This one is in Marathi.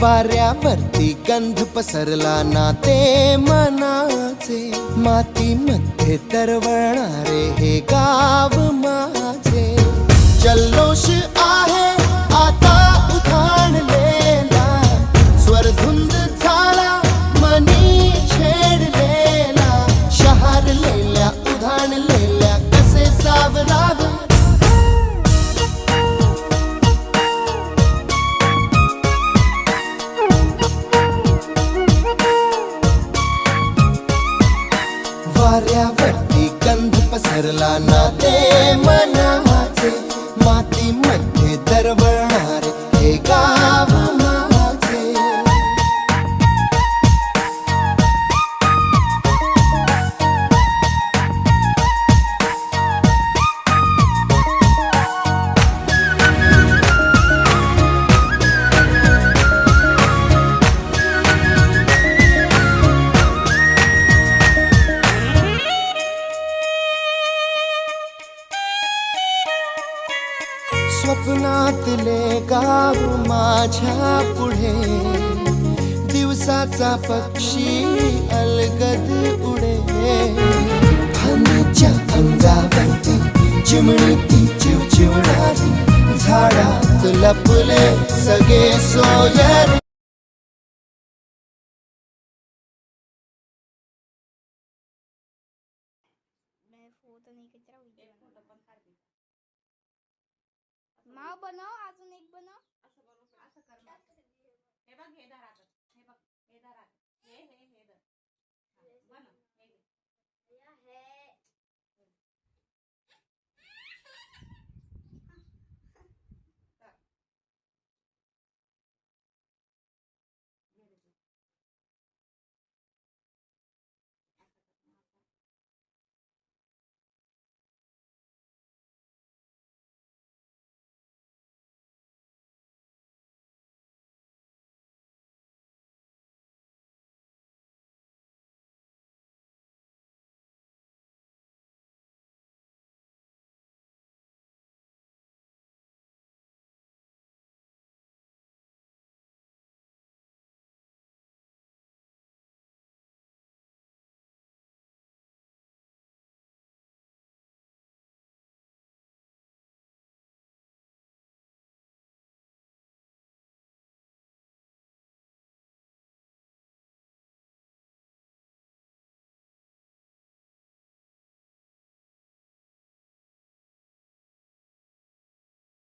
वाऱ्यावरती गंध पसरला ना ते मनाचे, मातीमध्ये तरवळणारे हे गाव माझे. जल्लोष आहे आता उधाणलेला, स्वरधुंद झाला मनी छेडलेला. शहारलेल्या उधाणलेल्या कसे सावरावे, वाऱ्यावरती गंध पसरला ना ते मनाचे, मातीमध्ये दरवळणारे हे गाव माझे. स्वप्नातले गाव माझ्या पुढे, दिवसाचा पक्षी अलगद उडे. फांदीच्या अंगावरती चिमणीती चिवचिवणारी, झाडात लपले सगळे सोयरे. माव बनव, अजून एक बनव. असं बनव, असं कर. हे बघ, हे धर आता.